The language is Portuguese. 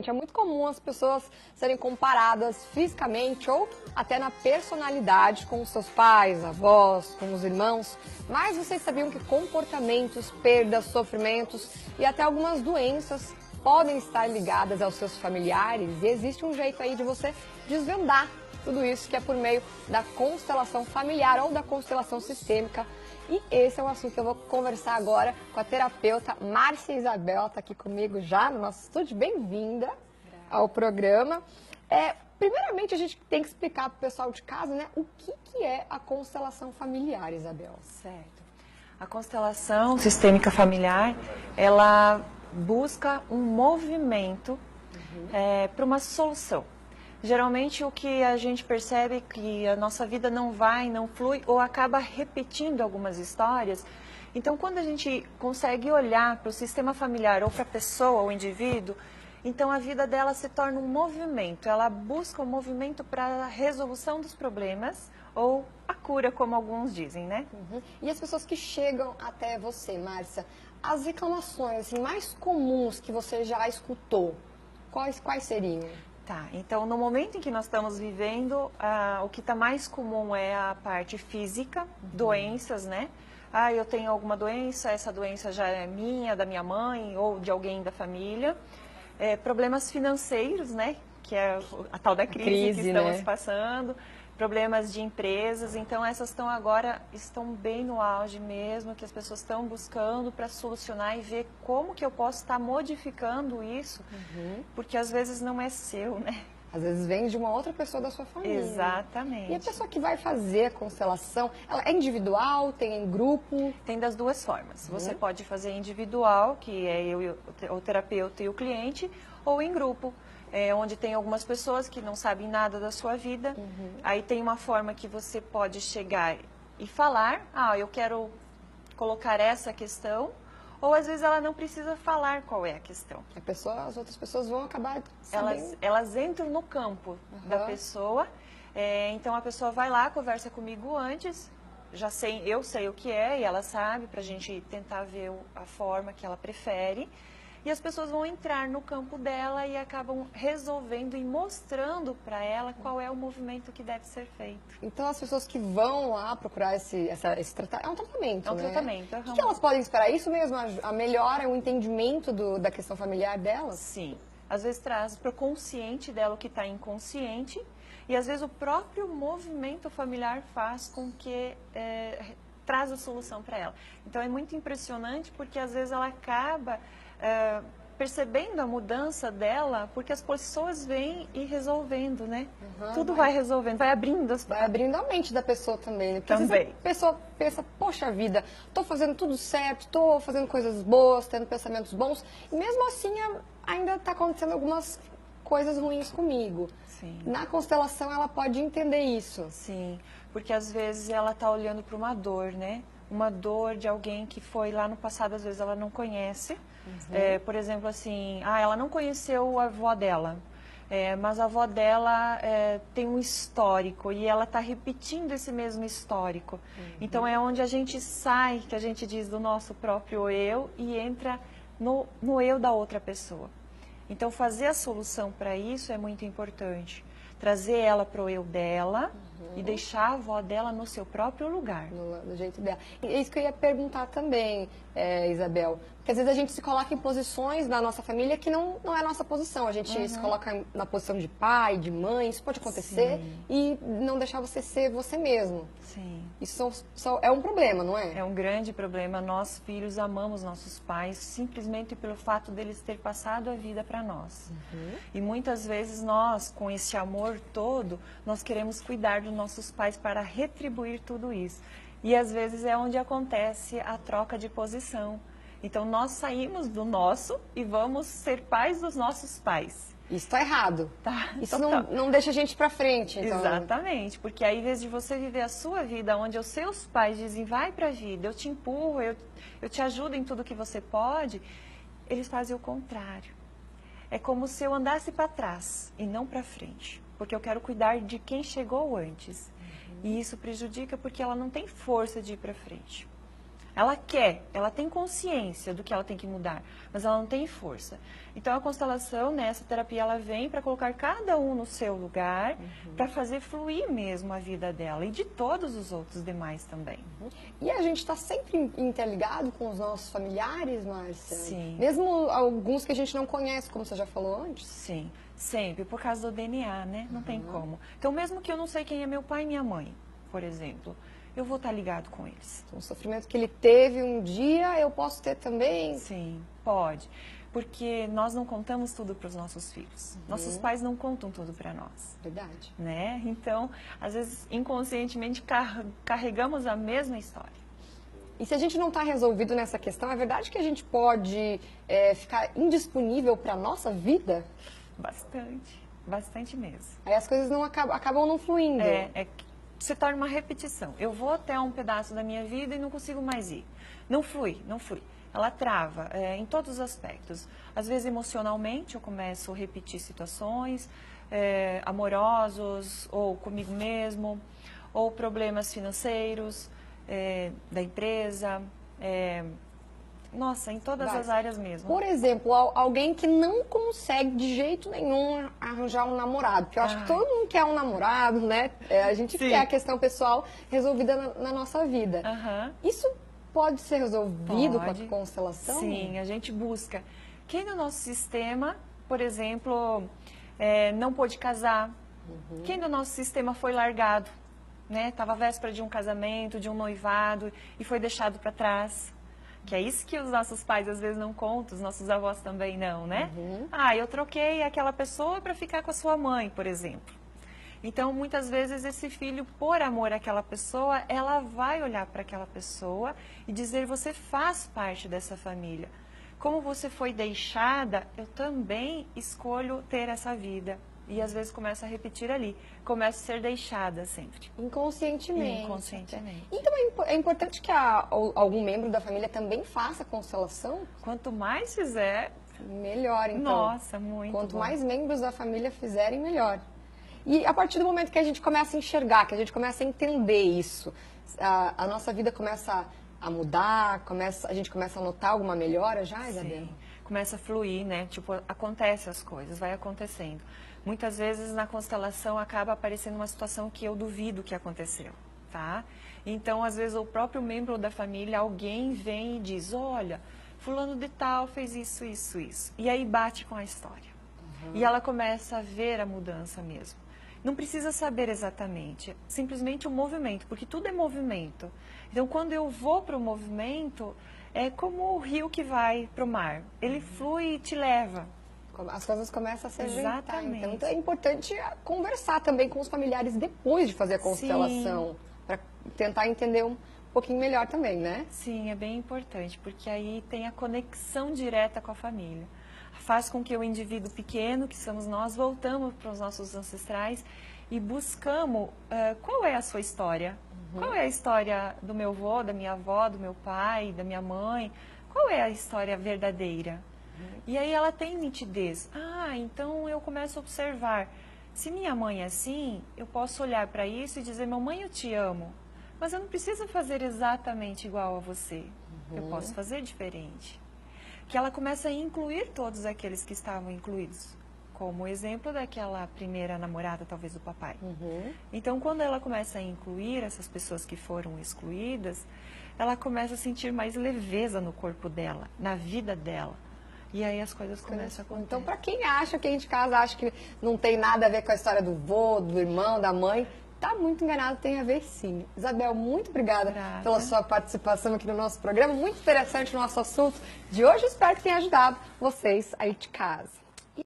É muito comum as pessoas serem comparadas fisicamente ou até na personalidade com os seus pais, avós, com os irmãos. Mas vocês sabiam que comportamentos, perdas, sofrimentos e até algumas doenças podem estar ligadas aos seus familiares? E existe um jeito aí de você desvendar tudo isso, que é por meio da constelação familiar ou da constelação sistêmica. E esse é um assunto que eu vou conversar agora com a terapeuta Márcia Isabel, está aqui comigo já no nosso estúdio. Bem-vinda ao programa. Primeiramente, a gente tem que explicar para o pessoal de casa, né, o que é a constelação familiar, Isabel. Certo. A constelação sistêmica familiar, ela busca um movimento para uma solução. Geralmente o que a gente percebe é que a nossa vida não vai, não flui ou acaba repetindo algumas histórias. Então, quando a gente consegue olhar para o sistema familiar ou para a pessoa, o indivíduo, então a vida dela se torna um movimento. Ela busca um movimento para a resolução dos problemas ou a cura, como alguns dizem, né? E as pessoas que chegam até você, Márcia, as reclamações assim, mais comuns que você já escutou, quais seriam? Tá, então no momento em que nós estamos vivendo, o que está mais comum é a parte física, doenças, né? Eu tenho alguma doença, essa doença já é minha, da minha mãe ou de alguém da família. Problemas financeiros, né? Que é a tal da crise que estamos passando. Problemas de empresas, então essas estão bem no auge mesmo, que as pessoas estão buscando para solucionar e ver como que eu posso estar modificando isso, porque às vezes não é seu, né? Às vezes vem de uma outra pessoa da sua família. Exatamente. E a pessoa que vai fazer a constelação, ela é individual, tem em grupo? Tem das duas formas. Você pode fazer individual, que é eu, o terapeuta e o cliente, ou em grupo. Onde tem algumas pessoas que não sabem nada da sua vida. Aí tem uma forma que você pode chegar e falar, eu quero colocar essa questão, ou às vezes ela não precisa falar qual é a questão. As outras pessoas vão acabar sabendo. Elas entram no campo da pessoa, então a pessoa vai lá, conversa comigo antes, eu sei o que é e ela sabe, para a gente tentar ver a forma que ela prefere. E as pessoas vão entrar no campo dela e acabam resolvendo e mostrando para ela qual é o movimento que deve ser feito. Então, as pessoas que vão lá procurar esse tratamento, é um tratamento, É um né? tratamento. O que elas podem esperar? Isso mesmo, a melhora, o entendimento da questão familiar delas? Sim. Às vezes traz para o consciente dela o que está inconsciente e às vezes o próprio movimento familiar faz com que traz a solução para ela. Então, é muito impressionante porque às vezes ela acaba percebendo a mudança dela, porque as pessoas vêm e resolvendo, né? Tudo vai resolvendo, vai abrindo Vai abrindo a mente da pessoa também, né? Porque também. A pessoa pensa, poxa vida, estou fazendo tudo certo, estou fazendo coisas boas, tendo pensamentos bons, e mesmo assim ainda está acontecendo algumas coisas ruins comigo. Sim. Na constelação ela pode entender isso. Sim, porque às vezes ela está olhando para uma dor, né? Uma dor de alguém que foi lá no passado, às vezes ela não conhece. Por exemplo, assim, ela não conheceu a avó dela, mas a avó dela tem um histórico e ela está repetindo esse mesmo histórico. Então é onde a gente sai, que a gente diz do nosso próprio eu e entra no eu da outra pessoa. Então fazer a solução para isso é muito importante. Trazer ela para o eu dela e deixar a avó dela no seu próprio lugar. Do jeito dela. E é isso que eu ia perguntar também, Isabel. Porque às vezes a gente se coloca em posições na nossa família que não é a nossa posição. A gente se coloca na posição de pai, de mãe, isso pode acontecer. Sim. E não deixar você ser você mesmo. Sim. Isso é um problema, não é? É um grande problema. Nós, filhos, amamos nossos pais simplesmente pelo fato deles ter passado a vida para nós. E muitas vezes nós, com esse amor todo, nós queremos cuidar dos nossos pais para retribuir tudo isso. E às vezes é onde acontece a troca de posição. Então nós saímos do nosso e vamos ser pais dos nossos pais. Isso está errado. Tá, isso não deixa a gente para frente. Então. Exatamente, porque aí, em vez de você viver a sua vida, onde os seus pais dizem, vai para a vida, eu te empurro, eu te ajudo em tudo que você pode, eles fazem o contrário. É como se eu andasse para trás e não para frente, porque eu quero cuidar de quem chegou antes. E isso prejudica porque ela não tem força de ir para frente. Ela quer, ela tem consciência do que ela tem que mudar, mas ela não tem força. Então, a constelação, né, essa terapia, ela vem para colocar cada um no seu lugar, para fazer fluir mesmo a vida dela e de todos os outros demais também. E a gente está sempre interligado com os nossos familiares, Márcia? Sim. Mesmo alguns que a gente não conhece, como você já falou antes? Sim, sempre, por causa do DNA, né? Não tem como. Então, mesmo que eu não sei quem é meu pai e minha mãe, por exemplo, eu vou estar ligado com eles. O sofrimento que ele teve um dia, eu posso ter também? Sim, pode. Porque nós não contamos tudo para os nossos filhos. Nossos pais não contam tudo para nós. Verdade. Né? Então, às vezes, inconscientemente, carregamos a mesma história. E se a gente não está resolvido nessa questão, é verdade que a gente pode ficar indisponível para a nossa vida? Bastante, bastante mesmo. Aí as coisas não acabam não fluindo. Se torna uma repetição. Eu vou até um pedaço da minha vida e não consigo mais ir. Não flui, não flui. Ela trava em todos os aspectos. Às vezes, emocionalmente, eu começo a repetir situações amorosos, ou comigo mesmo, ou problemas financeiros da empresa. Nossa, em todas as áreas mesmo. Por exemplo, alguém que não consegue de jeito nenhum arranjar um namorado. Porque eu acho que todo mundo quer um namorado, né? A gente quer a questão pessoal resolvida na nossa vida. Isso pode ser resolvido com a constelação? Sim, a gente busca. Quem no nosso sistema, por exemplo, não pôde casar? Quem do nosso sistema foi largado? Estava à véspera de um casamento, de um noivado e foi deixado para trás. Que é isso que os nossos pais às vezes não contam, os nossos avós também não, né? Eu troquei aquela pessoa para ficar com a sua mãe, por exemplo. Então, muitas vezes, esse filho, por amor àquela pessoa, ela vai olhar para aquela pessoa e dizer, você faz parte dessa família. Como você foi deixada, eu também escolho ter essa vida. E às vezes começa a repetir ali, começa a ser deixada sempre. Inconscientemente. Inconscientemente. Então é importante que algum membro da família também faça a constelação? Quanto mais fizer, melhor, então. Nossa, muito Quanto bom. mais membros da família fizerem, melhor. E a partir do momento que a gente começa a enxergar, que a gente começa a entender isso, a nossa vida começa a mudar, a gente começa a notar alguma melhora já, Isabel? Sim, começa a fluir, né? Tipo, acontece as coisas, vai acontecendo. Muitas vezes na constelação acaba aparecendo uma situação que eu duvido que aconteceu, tá? Então, às vezes, o próprio membro da família, alguém vem e diz, olha, fulano de tal fez isso, isso, isso. E aí bate com a história. E ela começa a ver a mudança mesmo. Não precisa saber exatamente, simplesmente o movimento, porque tudo é movimento. Então, quando eu vou para o movimento, é como o rio que vai para o mar. Ele flui e te leva. As coisas começam a se ajeitar. Exatamente. Então é importante conversar também com os familiares depois de fazer a constelação, para tentar entender um pouquinho melhor também, né? Sim, é bem importante, porque aí tem a conexão direta com a família. Faz com que o indivíduo pequeno, que somos nós, voltamos para os nossos ancestrais e buscamos qual é a sua história. Qual é a história do meu avô, da minha avó, do meu pai, da minha mãe? Qual é a história verdadeira? E aí ela tem nitidez. Então eu começo a observar. Se minha mãe é assim, eu posso olhar para isso e dizer, mamãe, eu te amo. Mas eu não preciso fazer exatamente igual a você. Eu posso fazer diferente. Que ela começa a incluir todos aqueles que estavam incluídos. Como o exemplo daquela primeira namorada, talvez, do papai. Então, quando ela começa a incluir essas pessoas que foram excluídas, ela começa a sentir mais leveza no corpo dela, na vida dela. E aí as coisas começam a acontecer. Então, para quem acha que a gente casa, acha que não tem nada a ver com a história do vô, do irmão, da mãe, tá muito enganado, tem a ver sim. Isabel, muito obrigada pela sua participação aqui no nosso programa. Muito interessante o nosso assunto de hoje. Espero que tenha ajudado vocês aí de casa.